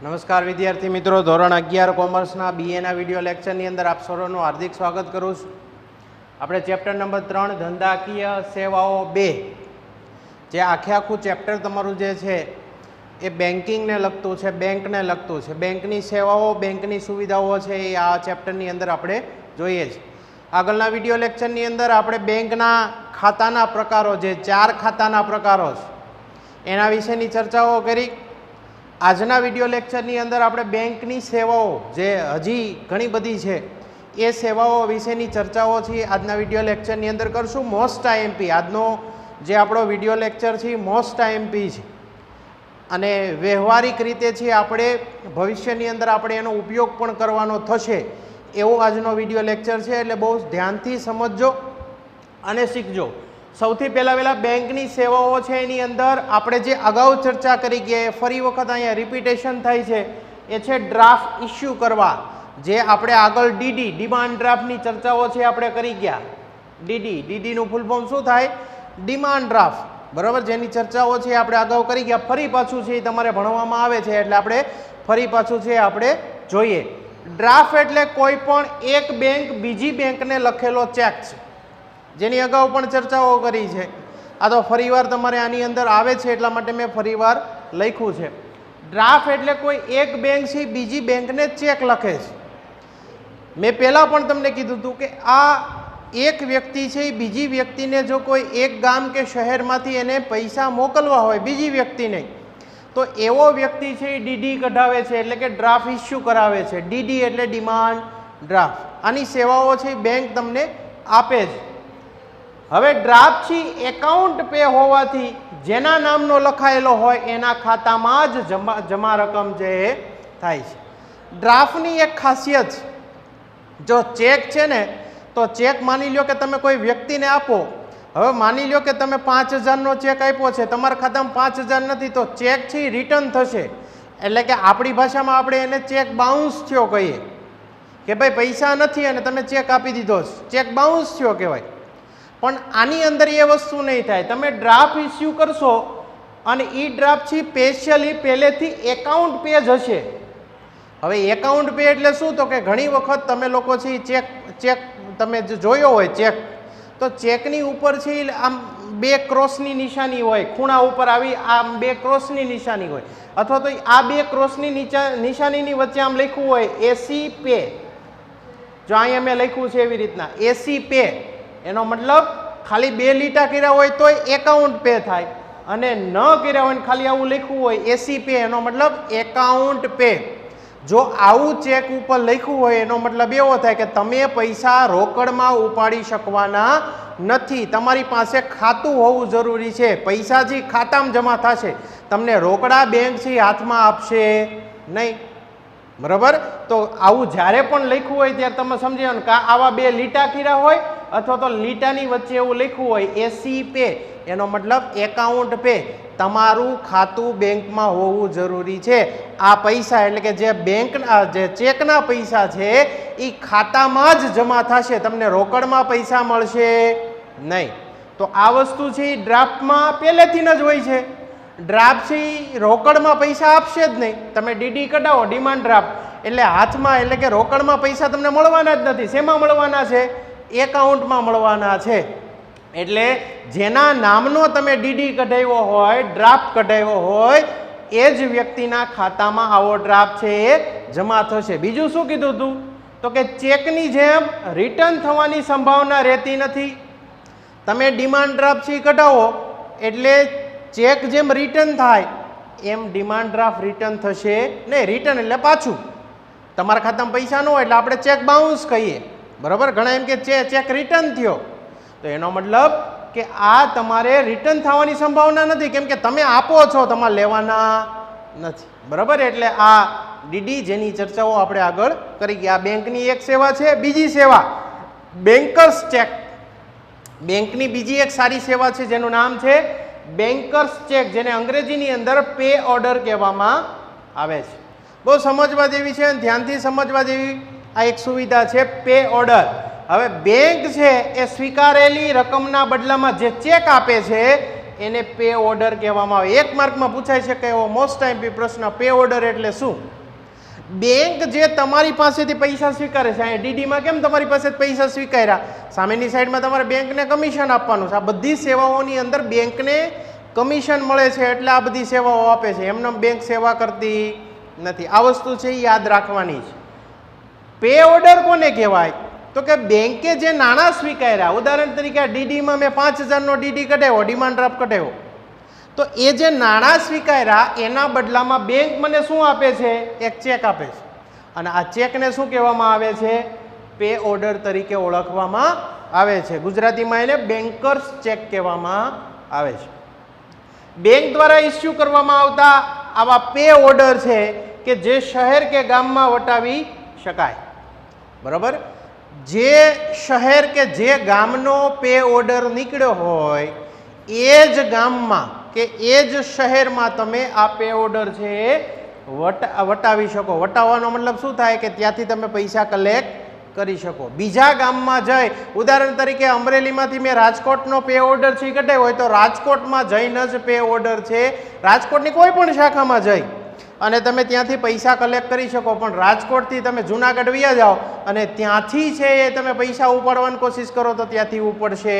નમસ્કાર વિદ્યાર્થી મિત્રો, ધોરણ 11 કોમર્સના બીએના વિડીયો લેક્ચરની અંદર આપ સૌનું હાર્દિક સ્વાગત કરું છું. આપણે ચેપ્ટર નંબર 3 ધંધાકીય સેવાઓ 2 જે આખું ચેપ્ટર તમારું જે છે એ બેન્કિંગને લગતું છે, બેંકને લગતું છે. બેંકની સેવાઓ, બેંકની સુવિધાઓ છે એ આ ચેપ્ટરની અંદર આપણે જોઈએ છીએ. આગળના વિડીયો લેક્ચરની અંદર આપણે બેંકના ખાતાના પ્રકારો, જે 4 ખાતાના પ્રકારો છે એના વિશેની ચર્ચાઓ કરી. આજના વિડીયો લેક્ચરની અંદર આપણે બેંકની સેવાઓ જે હજી ઘણી બધી છે એ સેવાઓ વિશેની ચર્ચાઓ છે આજના વિડીયો લેક્ચરની અંદર કરશું. મોસ્ટ આઈએમપી આજનો જે આપણો વિડીયો લેક્ચર છે મોસ્ટ આઈએમપી છે અને વ્યવહારિક રીતે છે આપણે ભવિષ્યની અંદર આપણે એનો ઉપયોગ પણ કરવાનો થશે એવો આજનો વિડીયો લેક્ચર છે. એટલે બહુ ધ્યાનથી સમજજો અને શીખજો. સૌથી પહેલાં બેંકની સેવાઓ છે એની અંદર આપણે જે અગાઉ ચર્ચા કરી ગયા ફરી વખત અહીંયા રિપીટેશન થાય છે એ છે ડ્રાફ્ટ ઇસ્યુ કરવા. જે આપણે આગળ ડીડી ડિમાન્ડ ડ્રાફ્ટની ચર્ચાઓ છે આપણે કરી ગયા. ડીડીનું ફૂલ ફોર્મ શું થાય? ડિમાન્ડ ડ્રાફ્ટ, બરાબર, જેની ચર્ચાઓ છે આપણે અગાઉ કરી ગયા. ફરી પાછું છે એ તમારે ભણવામાં આવે છે એટલે આપણે ફરી પાછું છે આપણે જોઈએ. ડ્રાફ્ટ એટલે કોઈ પણ એક બેંક બીજી બેંકને લખેલો ચેક છે, જેની અગાઉ પણ ચર્ચાઓ કરી છે. આ તો ફરીવાર તમારે આની અંદર આવે છે એટલા માટે મેં ફરીવાર લખ્યું છે. ડ્રાફ્ટ એટલે કોઈ એક બેંક છે બીજી બેંકને ચેક લખે છે. મેં પહેલાં પણ તમને કીધું હતું કે આ એક વ્યક્તિ છે એ બીજી વ્યક્તિને જો કોઈ એક ગામ કે શહેરમાંથી એને પૈસા મોકલવા હોય બીજી વ્યક્તિને, તો એવો વ્યક્તિ છે એ ડીડી કઢાવે છે, એટલે કે ડ્રાફ્ટ ઇસ્યુ કરાવે છે. ડીડી એટલે ડિમાન્ડ ડ્રાફ્ટ. આની સેવાઓ છે બેંક તમને આપે છે. હવે ડ્રાફ્ટ છે એકાઉન્ટ પે હોવાથી જેના નામનો લખાયેલો હોય એના ખાતામાં જ જમા રકમ જે એ થાય છે. ડ્રાફ્ટની એક ખાસિયત છે, જો ચેક છે ને તો ચેક માની લો કે તમે કોઈ વ્યક્તિને આપો. હવે માની લો કે તમે 5000નો ચેક આપ્યો છે, તમારા ખાતામાં 5000 નથી, તો ચેક છે રિટર્ન થશે. એટલે કે આપણી ભાષામાં આપણે એને ચેક બાઉન્સ થયો કહીએ કે ભાઈ પૈસા નથી અને તમે ચેક આપી દીધો, ચેક બાઉન્સ થયો કહેવાય. પણ આની અંદર એ વસ્તુ નહીં થાય. તમે ડ્રાફ્ટ ઇસ્યુ કરશો અને એ ડ્રાફ્ટ છે સ્પેશિયલી પહેલેથી એકાઉન્ટ પે જ હશે. હવે એકાઉન્ટ પે એટલે શું? તો કે ઘણી વખત તમે લોકો છે ચેક તમે જોયો હોય ચેક, તો ચેકની ઉપર છે આમ 2 ક્રોસની નિશાની હોય, ખૂણા ઉપર આવી આમ 2 ક્રોસની નિશાની હોય, અથવા તો આ 2 ક્રોસની નિશાનીની વચ્ચે આમ લખ્યું હોય એસી પે. જો અહીંયા મેં લખ્યું છે એવી રીતના એસી પે, એનો મતલબ ખાલી 2 લીટા કર્યા હોય તોય એકાઉન્ટ પે થાય, અને ન કર્યા હોય ખાલી આવું લખ્યું હોય એસી પે, એનો મતલબ એકાઉન્ટ પે. જો આવું ચેક ઉપર લખ્યું હોય એનો મતલબ એવો થાય કે તમે પૈસા રોકડમાં ઉપાડી શકવાના નથી. તમારી પાસે ખાતું હોવું જરૂરી છે. પૈસા જે ખાતામાં જમા થશે, તમને રોકડા બેંક છે હાથમાં આપશે નહીં, બરાબર. તો આવું જ્યારે પણ લખ્યું હોય ત્યારે તમે સમજી લો કે આવા 2 લીટા કર્યા હોય અથવા તો લીટાની વચ્ચે એવું લખ્યું હોય એસી પે, એનો મતલબ એકાઉન્ટ પે. તમારું ખાતું બેંકમાં હોવું જરૂરી છે. આ પૈસા એટલે કે જે બેંકના જે ચેકના પૈસા છે એ ખાતામાં જ જમા થશે, તમને રોકડમાં પૈસા મળશે નહીં. તો આ વસ્તુ છે એ ડ્રાફ્ટમાં પહેલેથી જ હોય છે. ડ્રાફ્ટ છે એ રોકડમાં પૈસા આપશે જ નહીં. તમે ડીડી કઢાવો ડિમાન્ડ ડ્રાફ્ટ એટલે હાથમાં, એટલે કે રોકડમાં પૈસા તમને મળવાના જ નથી. શેમાં મળવાના છે? એકાઉન્ટમાં મળવાના છે. એટલે જેના નામનો તમે ડીડી કઢાવ્યો હોય, ડ્રાફ્ટ કઢાવ્યો હોય, એ જ વ્યક્તિના ખાતામાં આવો ડ્રાફ્ટ છે એ જમા થશે. બીજું શું કીધું હતું? તો કે ચેકની જેમ રિટર્ન થવાની સંભાવના રહેતી નથી. તમે ડિમાન્ડ ડ્રાફ્ટ છે કઢાવો એટલે ચેક જેમ રિટર્ન થાય એમ ડિમાન્ડ ડ્રાફ્ટ રિટર્ન થશે નહીં. રિટર્ન એટલે પાછું તમારા ખાતામાં પૈસા ન હોય એટલે આપણે ચેક બાઉન્સ કહીએ, બરાબર. ઘણા એમ કે ચેક રિટર્ન થયો, તો એનો મતલબ કે આ તમારે રિટર્ન થવાની સંભાવના નથી, કેમ કે તમે આપો છો, તમારે લેવાના નથી, બરાબર. એટલે આ ડીડી જેની ચર્ચાઓ આપણે આગળ કરી ગયા. બેંકની એક સેવા છે. બીજી સેવા બેન્કર્સ ચેક. બેંકની બીજી એક સારી સેવા છે જેનું નામ છે બેન્કર્સ ચેક, જેને અંગ્રેજીની અંદર પે ઓર્ડર કહેવામાં આવે છે. બહુ સમજવા જેવી છે, ધ્યાનથી સમજવા જેવી આ એક સુવિધા છે પે ઓર્ડર. હવે બેંક છે એ સ્વીકારેલી રકમના બદલામાં જે ચેક આપે છે એને પે ઓર્ડર કહેવામાં આવે. 1 માર્કમાં પૂછાઈ શકે એવો મોસ્ટ ટાઈમ પ્રશ્ન, પે ઓર્ડર એટલે શું? બેંક જે તમારી પાસેથી પૈસા સ્વીકારે છે, અહીંયા ડીડીમાં કેમ તમારી પાસે પૈસા સ્વીકાર્યા, સામેની સાઈડમાં તમારે બેંકને કમિશન આપવાનું છે. આ બધી સેવાઓની અંદર બેંકને કમિશન મળે છે એટલે આ બધી સેવાઓ આપે છે, એમને બેંક સેવા કરતી નથી. આ વસ્તુ છે એ યાદ રાખવાની છે. પે ઓર્ડર કોને કહેવાય? તો કે બેંકે જે નાણાં સ્વીકાર્યા, ઉદાહરણ તરીકે આ ડીડીમાં મેં 5000નો ડીડી કઢાવ્યો, ડિમાન્ડ ડ્રાફ્ટ કઢાવ્યો, તો એ જે નાણાં સ્વીકાર્યા એના બદલામાં બેંક મને શું આપે છે? એક ચેક આપે છે. અને આ ચેકને શું કહેવામાં આવે છે? પે ઓર્ડર તરીકે ઓળખવામાં આવે છે. ગુજરાતીમાં એને બેન્કર્સ ચેક કહેવામાં આવે છે. બેંક દ્વારા ઇસ્યુ કરવામાં આવતા આવા પે ઓર્ડર છે કે જે શહેર કે ગામમાં વટાવી શકાય. બરાબર? જે શહેર કે જે ગામનો પે ઓર્ડર નીકળ્યો હોય એ જ ગામમાં કે એ જ શહેરમાં તમે આ પે ઓર્ડર છે એ વટાવી શકો. વટાવવાનો મતલબ શું થાય? કે ત્યાંથી તમે પૈસા કલેક્ટ કરી શકો. બીજા ગામમાં જઈ, ઉદાહરણ તરીકે અમરેલીમાંથી મેં રાજકોટનો પે ઓર્ડર છે કઢાવ્યો હોય તો રાજકોટમાં જઈને જ પે ઓર્ડર છે, રાજકોટની કોઈ પણ શાખામાં જઈ અને તમે ત્યાંથી પૈસા કલેક્ટ કરી શકો. પણ રાજકોટથી તમે જુનાગઢ વયા જાઓ અને ત્યાંથી છે એ તમે પૈસા ઉપાડવાની કોશિશ કરો તો ત્યાંથી ઉપડશે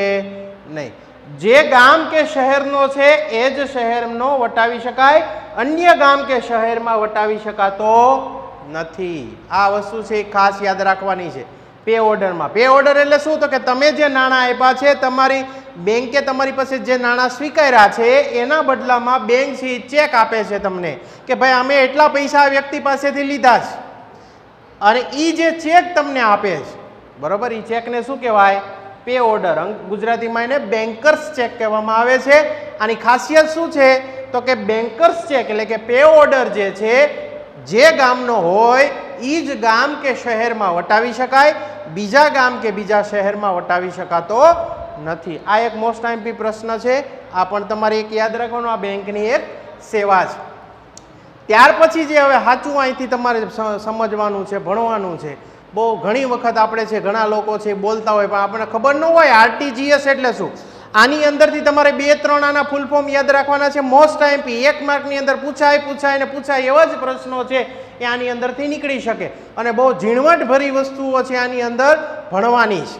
નહીં. જે ગામ કે શહેરનો છે એ જ શહેરનો વટાવી શકાય, અન્ય ગામ કે શહેરમાં વટાવી શકાતો નથી. આ વસ્તુ છે એ ખાસ યાદ રાખવાની છે પે ઓર્ડરમાં. પે ઓર્ડર એટલે શું? તો કે તમે જે નાણાં આપ્યા છે, તમારી બેંકે તમારી પાસે જે નાણાં સ્વીકાર્યા છે એના બદલામાં બેંક છે ચેક આપે છે તમને કે ભાઈ અમે એટલા પૈસા આ વ્યક્તિ પાસેથી લીધા છે, અને એ જે ચેક તમને આપે છે, બરાબર, એ ચેકને શું કહેવાય? Pay order. ગુજરાતીમાં એને બેન્કર્સ ચેક કહેવામાં આવે છે. આની ખાસિયત શું છે? તો કે બેન્કર્સ ચેક એટલે કે પે ઓર્ડર જે છે જે ગામનો હોય એ જ ગામ કે શહેરમાં વટાવી શકાય, બીજા ગામ કે બીજા શહેરમાં વટાવી શકાતો નથી. આ એક મોસ્ટ ટાઈમ પ્રશ્ન છે. આ પણ તમારે એક યાદ રાખવાનું, આ બેંકની એક સેવા છે. ત્યાર પછી જે હવે સાચું અહીંથી તમારે સમજવાનું છે, ભણવાનું છે. બહુ ઘણી વખત આપણે છે ઘણા લોકો છે બોલતા હોય પણ આપણને ખબર ન હોય આરટીજીએસ એટલે શું. આની અંદરથી તમારે 2-3 આના ફૂલ ફોર્મ યાદ રાખવાના છે. મોસ્ટ ટાઈમ 1 માર્કની અંદર પૂછાય એવા જ પ્રશ્નો છે એ આની અંદરથી નીકળી શકે, અને બહુ ઝીણવટભરી વસ્તુઓ છે આની અંદર ભણવાની છે.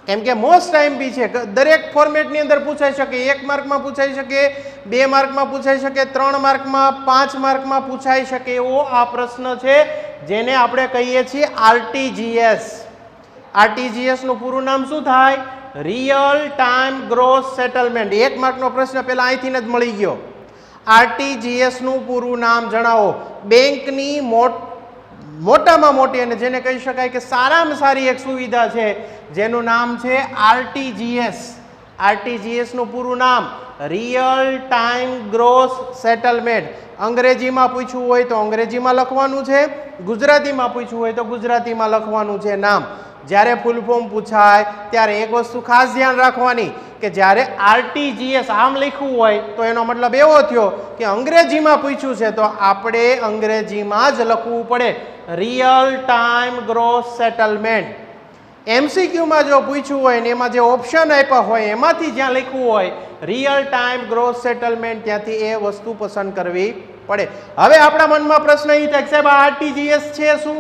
કેમ કે મોસ્ટ ટાઈમ બી છે, દરેક ફોર્મેટની અંદર પૂછાઈ શકે. 1 માર્કમાં પૂછાઈ શકે, 2 માર્કમાં પૂછાઈ શકે, 3 માર્કમાં, 5 માર્કમાં પૂછાઈ શકે એવો આ પ્રશ્ન છે જેને આપણે કહીએ છીએ આરટીજીએસ. આરટીજીએસનું પૂરું નામ શું થાય? Real time gross settlement. 1 માર્કનો પ્રશ્ન પહેલા અહીંથી જ મળી ગયો. આરટીજીએસનું પૂરું નામ જણાવો. બેંકની મોટામાં મોટી અને જેને કહી શકાય કે સારામાં સારી એક સુવિધા છે જેનું નામ છે આરટીજીએસ. આરટીજીએસનું પૂરું નામ રિયલ ટાઈમ ગ્રોસ સેટલમેન્ટ. અંગ્રેજીમાં પૂછવું હોય તો અંગ્રેજીમાં લખવાનું છે, ગુજરાતીમાં પૂછવું હોય તો ગુજરાતીમાં લખવાનું છે નામ. જ્યારે ફૂલ ફોર્મ પૂછાય ત્યારે એક વસ્તુ ખાસ ધ્યાન રાખવાની કે જ્યારે આરટીજીએસ આમ લખવું હોય તો એનો મતલબ એવો થયો કે અંગ્રેજીમાં પૂછ્યું છે તો આપણે અંગ્રેજીમાં જ લખવું પડે, રિયલ ટાઈમ ગ્રોસ સેટલમેન્ટ. એમસીક્યુમાં જો પૂછ્યું હોય ને એમાં જે ઓપ્શન આપ્યા હોય એમાંથી જ્યાં લખવું હોય રિયલ ટાઈમ ગ્રોસ સેટલમેન્ટ, ત્યાંથી એ વસ્તુ પસંદ કરવી પડે. હવે આપણા મનમાં પ્રશ્ન એ થાય કે સાહેબ આરટીજીએસ છે શું?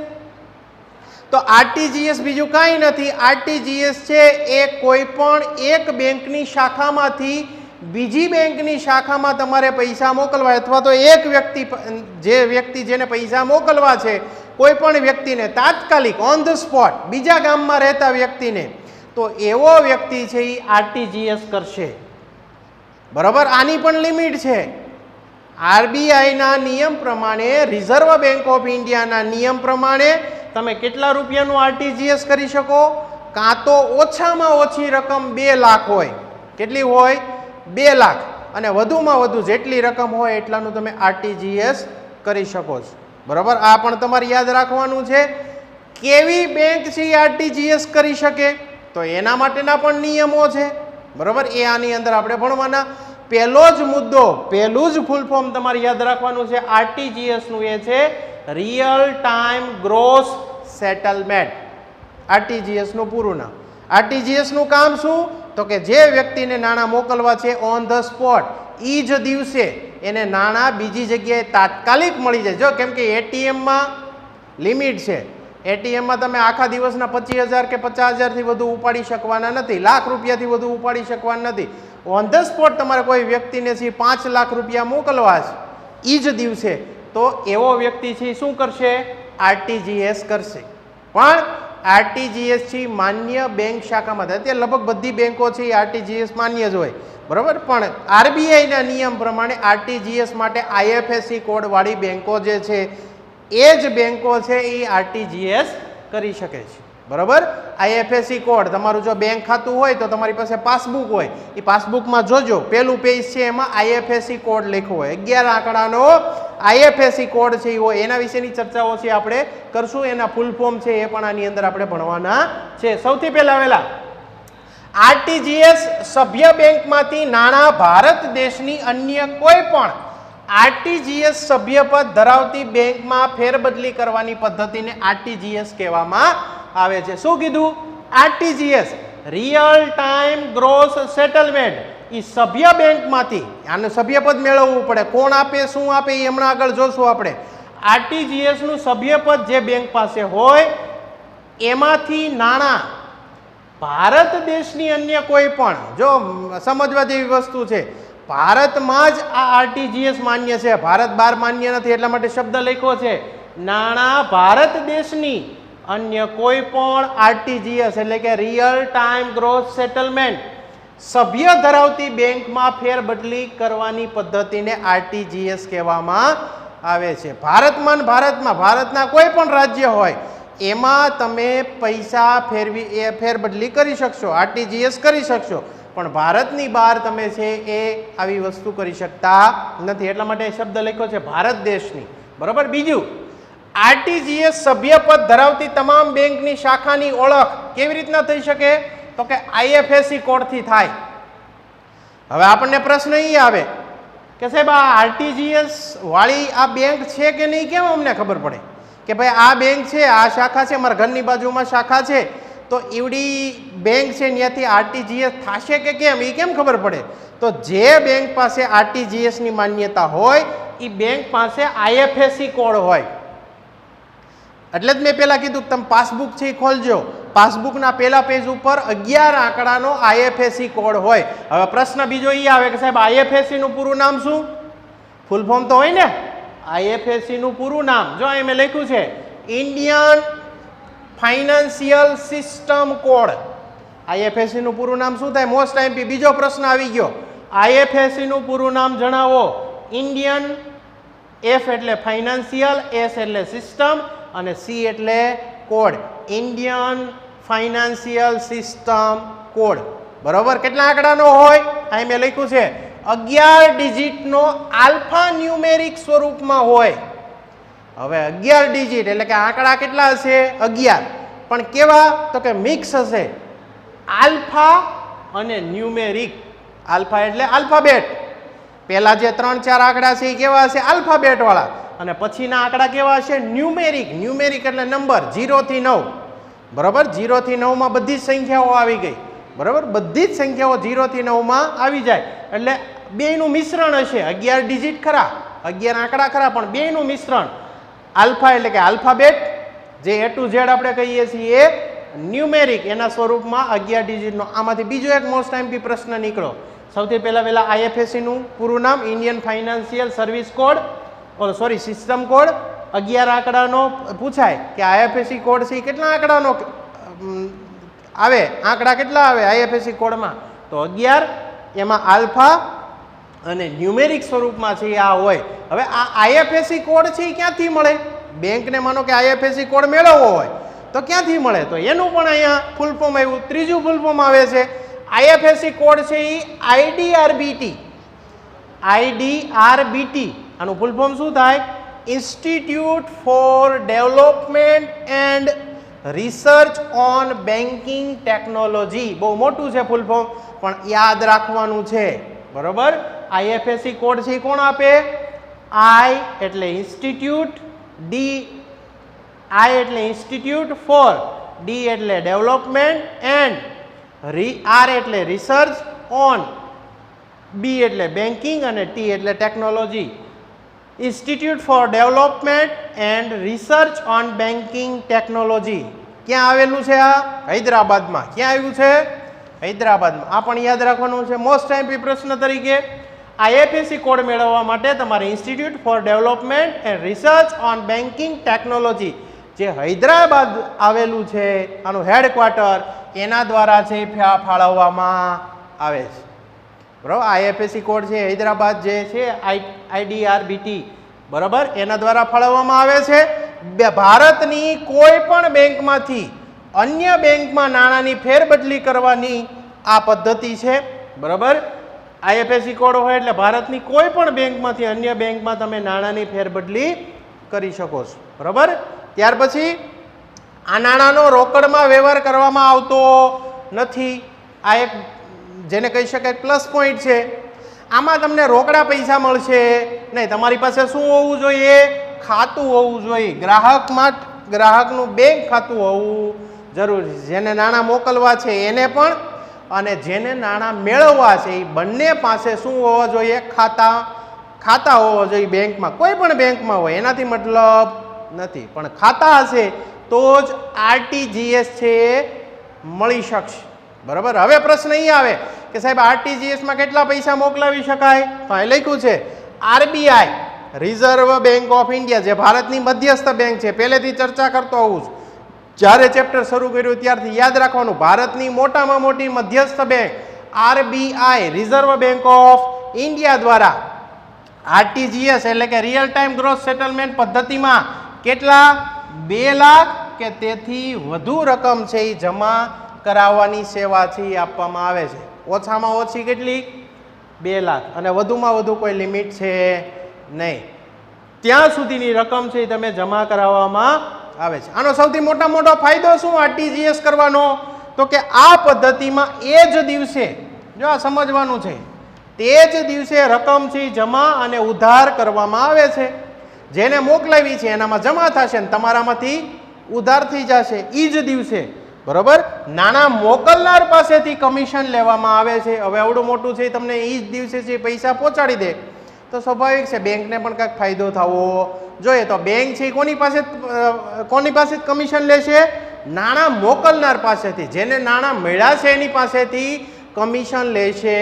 તો આરટીજીએસ બીજું કાંઈ નથી. આરટીજીએસ છે એ કોઈ પણ એક બેંકની શાખામાંથી બીજી બેંકની શાખામાં તમારે પૈસા મોકલવા, અથવા તો એક વ્યક્તિ જેને પૈસા મોકલવા છે કોઈ પણ વ્યક્તિને તાત્કાલિક ઓન ધ સ્પોટ બીજા ગામમાં રહેતા વ્યક્તિને, તો એવો વ્યક્તિ છે એ આરટીજીએસ કરશે. બરાબર? આની પણ લિમિટ છે. આરબીઆઈના નિયમ પ્રમાણે, રિઝર્વ બેંક ઓફ ઇન્ડિયાના નિયમ પ્રમાણે તમે કેટલા રૂપિયાનું આરટીજીએસ કરી શકો? કાં તો ઓછામાં ઓછી રકમ 2 લાખ હોય. કેટલી હોય? 2 લાખ. અને વધુમાં વધુ જેટલી રકમ હોય એટલાનું તમે આરટીજીએસ કરી શકો છો. બરાબર? આ પણ તમારે યાદ રાખવાનું છે. કેવી બેંક છે આરટીજીએસ કરી શકે તો એના માટેના પણ નિયમો છે. બરાબર? એ આની અંદર આપણે ભણવાના. પહેલો જ મુદ્દો, પહેલું જ ફૂલ ફોર્મ તમારે યાદ રાખવાનું છે આરટીજીએસનું, એ છે રિયલ ટાઈમ ગ્રોસ સેટલમેન્ટ. આરટીજીએસનું પૂરું નામ. આરટીજીએસનું કામ શું? તો કે જે વ્યક્તિને નાણાં મોકલવા છે ઓન ધ સ્પોટ એ જ દિવસે એને નાણાં બીજી જગ્યાએ તાત્કાલિક મળી જાય. જો કેમ કે એટીએમમાં લિમિટ છે. એટીએમમાં તમે આખા દિવસના 25,000 કે 50,000થી વધુ ઉપાડી શકવાના નથી, લાખ રૂપિયાથી વધુ ઉપાડી શકવાના નથી. ઓન ધ સ્પોટ તમારે કોઈ વ્યક્તિને 5 લાખ રૂપિયા મોકલવા છે એ જ દિવસે, તો એવો વ્યક્તિ છે શું કરશે? આરટીજીએસ કરશે. પણ આરટીજીએસ છે માન્ય બેંક શાખામાં થાય. અત્યારે લગભગ બધી બેંકો છે એ આરટીજીએસ માન્ય જ હોય, બરાબર. પણ આરબીઆઈના નિયમ પ્રમાણે આરટીજીએસ માટે આઈએફએસસી કોડવાળી બેંકો જે છે એ જ બેંકો છે એ આરટીજીએસ કરી શકે છે, બરાબર. આઈએફએસસી કોડ, તમારું જો બેંક ખાતું હોય તો તમારી પાસે પાસબુક હોય, એ પાસબુકમાં જોજો પહેલું પેજ છે એમાં આઈએફએસસી કોડ લખ્યો હોય, 11 આંકડાનો આઈએફએસસી કોડ છે એ હોય. એના વિશેની ચર્ચાઓ છે આપણે કરશું, એના ફૂલ ફોર્મ છે એ પણ આની અંદર આપણે ભણવાના છે. સૌથી પહેલા આરટીજીએસ સભ્ય બેંકમાંથી નાણાં ભારત દેશની અન્ય કોઈ પણ આરટીજીએસ સભ્યપદ ધરાવતી બેંકમાં ફેરબદલી કરવાની પદ્ધતિને આરટીજીએસ કહેવામાં આવે છે. શું કીધું? RTGS real time gross settlement. એ સભ્ય બેંકમાંથી આનું સભ્યપદ મેળવવું પડે. કોણ આપે, શું આપે એ હમણાં આગળ જોશું આપણે. આરટીજીએસ નું સભ્યપદ જે બેંક પાસે હોય એમાંથી નાણાં ભારત દેશની અન્ય કોઈ પણ, જો સમજવા જેવી વસ્તુ છે, ભારતમાં જ આ આરટીજીએસ માન્ય છે, ભારત બહાર માન્ય નથી, એટલા માટે શબ્દ લખ્યો છે. નાણાં ભારત દેશની અન્ય કોઈ પણ આરટીજીએસ એટલે કે રિયલ ટાઈમ ગ્રોસ સેટલમેન્ટ સભ્ય ધરાવતી બેંકમાં ફેરબદલી કરવાની પદ્ધતિને આરટીજીએસ કહેવામાં આવે છે. ભારતના કોઈ પણ રાજ્ય હોય એમાં તમે પૈસા ફેરબદલી કરી શકશો, આરટીજીએસ કરી શકશો. પણ ભારતની બહાર તમે છે એ આવી વસ્તુ કરી શકતા નથી, એટલા માટે શબ્દ લખ્યો છે ભારત દેશની, બરાબર. બીજું, આરટીજીએસ સભ્યપદ ધરાવતી તમામ બેંકની શાખાની ઓળખ કેવી રીતના થઈ શકે? તો કે આઈએફએસસી કોડથી થાય. હવે આપણને પ્રશ્ન એ આવે કે સાહેબ આ આરટીજીએસ વાળી આ બેંક છે કે નહીં, કેમ અમને ખબર પડે કે ભાઈ આ બેંક છે, આ શાખા છે, મારા ઘરની બાજુમાં શાખા છે, તો એવડી બેંક છે ત્યાંથી આરટીજીએસ થશે કે કેમ, એ કેમ ખબર પડે? તો જે બેંક પાસે આરટીજીએસની માન્યતા હોય એ બેંક પાસે આઈએફએસસી કોડ હોય. એટલે જ મેં પહેલાં કીધું કે તમે પાસબુક છે એ ખોલજો, પાસબુકના પહેલા પેજ ઉપર 11 આંકડાનો આઈએફએસસી કોડ હોય. હવે પ્રશ્ન બીજો એ આવે કે સાહેબ આઈએફએસસી નું પૂરું નામ શું? ફૂલ ફોર્મ તો હોય ને. આઈએફએસસી નું પૂરું નામ જો અહીં મેં લખ્યું છે Indian financial system code. IFSC નું પૂરું નામ શું થાય? Most IMP. બીજો પ્રશ્ન આવી ગયો, આઈએફએસસી નું પૂરું નામ જણાવો. ઇન્ડિયન, એફ એટલે ફાઇનાન્શિયલ, એસ એટલે સિસ્ટમ અને સી એટલે code. Indian financial system code, બરોબર. કેટલા આંકડાનો હોય? અહીં મેં લખ્યું છે 11 ડિજિટનો આલ્ફા ન્યુમેરિક સ્વરૂપમાં હોય. હવે 11 ડિજિટ એટલે કે આંકડા કેટલા હશે? 11. પણ કેવા? તો કે મિક્સ હશે, આલ્ફા અને ન્યુમેરિક. આલ્ફા એટલે આલ્ફાબેટ, પહેલા જે 3-4 આંકડા છે એ કેવા હશે? આલ્ફાબેટ વાળા, અને પછીના આંકડા કેવા હશે? ન્યુમેરિક. ન્યુમેરિક એટલે નંબર 0 થી 9, બરાબર. 0 થી 9 માં બધી જ સંખ્યાઓ આવી ગઈ, બરાબર. બધી જ સંખ્યાઓ 0 થી 9 માં આવી જાય એટલે બેયનું મિશ્રણ હશે. 11 ડિજિટ ખરા, 11 આંકડા ખરા, પણ બેયનું મિશ્રણ. આલ્ફા એટલે કે આલ્ફાબેટ, જે A to Z આપણે કહીએ છીએ, ન્યુમેરિક એના સ્વરૂપમાં 11 ડિજિટનો. આમાંથી બીજો એક મોસ્ટ આઈએમપી પ્રશ્ન નીકળો. સૌથી પહેલા આઈએફએસસી નું પૂરું નામ Indian financial service code, sorry system code. 11 આંકડાનો પૂછાય કે આઈએફએસસી કોડ છે કેટલા આંકડાનો આવે? આંકડા કેટલા આવે આઈએફએસસી કોડમાં? તો 11. એમાં આલ્ફા અને ન્યુમેરિક સ્વરૂપમાં છે આ હોય. હવે આ આઈએફએસસી કોડ છે એ ક્યાંથી મળે? બેંકને માનો કે આઈએફએસસી કોડ મેળવવો હોય તો ક્યાંથી મળે? તો એનું પણ અહીંયા ફૂલ ફોર્મ આવ્યું. ત્રીજું ફૂલ ફોર્મ આવે છે આઈએફએસસી કોડ છે એ આઈડીઆરબીટી. આઈડીઆરબીટી આનું ફૂલ ફોર્મ શું થાય? Institute four development and research on banking technology. બહુ મોટું છે ફૂલ ફોર્મ, પણ યાદ રાખવાનું છે, બરોબર. આઈએફએસસી કોડ છે એ કોણ આપે? આઈ એટલે ઇન્સ્ટિટ્યૂટ, ડી આઈ એટલે ઇન્સ્ટિટ્યૂટ, ફોર ડી એટલે ડેવલપમેન્ટ, એન્ડ આર એટલે રિસર્ચ, ઓન બી એટલે બેન્કિંગ અને ટી એટલે technology. Institute four development and research on banking technology. ક્યાં આવેલું છે આ? હૈદરાબાદમાં. ક્યાં આવ્યું છે? હૈદરાબાદમાં. આ પણ યાદ રાખવાનું છે મોસ્ટ આઈએમપી પ્રશ્ન તરીકે. આઈએફએસસી કોડ મેળવવા માટે તમારે institute four development and research on banking technology જે હૈદરાબાદ આવેલું છે, આનું હેડક્વાર્ટર એના દ્વારા છે ફાળવવામાં આવે છે. બરાબર, આઈએફએસસી કોડ છે હૈદરાબાદ જે છે આઈડીઆરબીટી, બરાબર, એના દ્વારા ફાળવવામાં આવે છે. ભારતની કોઈ પણ બેંકમાંથી અન્ય બેંકમાં નાણાંની ફેરબદલી કરવાની આ પદ્ધતિ છે. બરાબર, આઈએફએસસી કોડ હોય એટલે ભારતની કોઈ પણ બેંકમાંથી અન્ય બેંકમાં તમે નાણાંની ફેરબદલી કરી શકો છો. બરાબર, ત્યાર પછી આ નાણાંનો રોકડમાં વ્યવહાર કરવામાં આવતો નથી. આ એક જેને કહી શકાય પ્લસ પોઈન્ટ છે. આમાં તમને રોકડા પૈસા મળશે નહીં. તમારી પાસે શું હોવું જોઈએ? ખાતું હોવું જોઈએ. ગ્રાહકનું બેંક ખાતું હોવું જરૂરી છે. જેને નાણાં મોકલવા છે એને પણ અને જેને નાણાં મેળવવા છે એ બંને પાસે શું હોવા જોઈએ? ખાતા હોવા જોઈએ બેંકમાં. કોઈ પણ બેંકમાં હોય એનાથી મતલબ નથી, પણ ખાતા હશે તો જ આરટીજીએસ છે એ મળી શકશે. બરાબર, હવે પ્રશ્ન અહીં આવે કે સાહેબ આરટીજીએસમાં કેટલા પૈસા મોકલાવી શકાય? તો અહીં લખ્યું છે RBI reserve bank of India જે ભારતની મધ્યસ્થ બેંક છે. પહેલેથી ચર્ચા કરતો હોઉં છું, જ્યારે ચેપ્ટર શરૂ કર્યું ત્યારથી યાદ રાખવાનું. ભારતની મોટામાં મોટી મધ્યસ્થ bank RBI reserve bank of India દ્વારા આરટીજીએસ એટલે કે રિયલ ટાઈમ ગ્રોસ સેટલમેન્ટ પદ્ધતિમાં કેટલા 2 લાખ કે તેથી વધુ રકમ છે એ જમા કરાવવાની સેવા છે એ આપવામાં આવે છે. ઓછામાં ઓછી કેટલી? 2 લાખ અને વધુમાં વધુ કોઈ લિમિટ છે નહીં. ત્યાં સુધીની રકમ છે એ તમે જમા કરાવવામાં આવે છે. આનો સૌથી મોટો ફાયદો શું આરટીજીએસ કરવાનો? તો કે આ પદ્ધતિમાં એ જ દિવસે, જો આ સમજવાનું છે, તે જ દિવસે રકમ છે જમા અને ઉધાર કરવામાં આવે છે. જેને મોકલાવી છે એનામાં જમા થશે ને તમારામાંથી ઉધાર થઈ જશે એ જ દિવસે. બરાબર, નાણાં મોકલનાર પાસેથી કમિશન લેવામાં આવે છે. હવે આવડું મોટું છે તમને એ જ દિવસે છે પૈસા પહોંચાડી દે તો સ્વાભાવિક છે બેંકને પણ કાંઈક ફાયદો થવો જોઈએ. તો બેંક છે કોની પાસે કમિશન લેશે? નાણાં મોકલનાર પાસેથી. જેને નાણાં મળ્યા છે એની પાસેથી કમિશન લેશે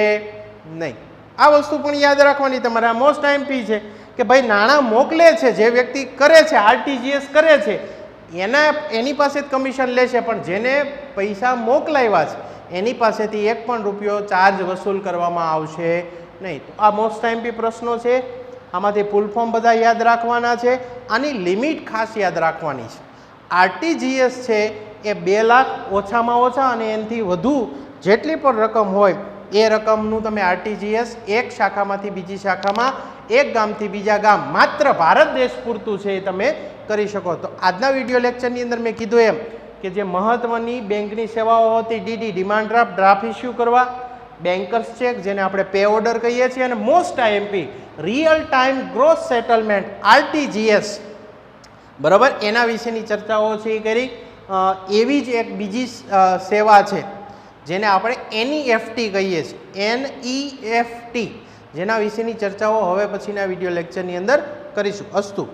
નહીં. આ વસ્તુ પણ યાદ રાખવાની તમારે. આ મોસ્ટ આઈએમપી છે કે ભાઈ નાણાં મોકલે છે જે વ્યક્તિ કરે છે, આરટીજીએસ કરે છે, એની પાસે જ કમિશન લેશે, પણ જેને પૈસા મોકલાવ્યા છે એની પાસેથી એક પણ રૂપિયો ચાર્જ વસૂલ કરવામાં આવશે નહીં. તો આ મોસ્ટ આઈએમપી પ્રશ્નો છે. આમાંથી ફૂલ ફોર્મ બધા યાદ રાખવાના છે. આની લિમિટ ખાસ યાદ રાખવાની છે. આરટીજીએસ છે એ 2 લાખ ઓછામાં ઓછા અને એનાથી વધુ જેટલી પણ રકમ હોય એ રકમનું તમે આરટીજીએસ એક શાખામાંથી બીજી શાખામાં, એક ગામથી બીજા ગામ, માત્ર ભારત દેશ પૂરતું છે એ તમે કરી શકો. તો આજના વિડીયો લેક્ચરની અંદર મેં કીધું એમ કે જે મહત્વની બેંકની સેવાઓ હતી, ડીડી ડિમાન્ડ ડ્રાફ્ટ ઇસ્યુ કરવા, બેન્કર્સ ચેક જેને આપણે પે ઓર્ડર કહીએ છીએ, અને most IMP real time gross settlement RTGS, બરાબર, એના વિશેની ચર્ચાઓ છે એ કરી. એવી જ એક બીજી સેવા છે જેને આપણે એનઈએફટી કહીએ છીએ, એનઈએફટી, જેના વિશેની ચર્ચાઓ હવે પછીના વિડીયો લેક્ચરની અંદર કરીશું. અસ્તુ.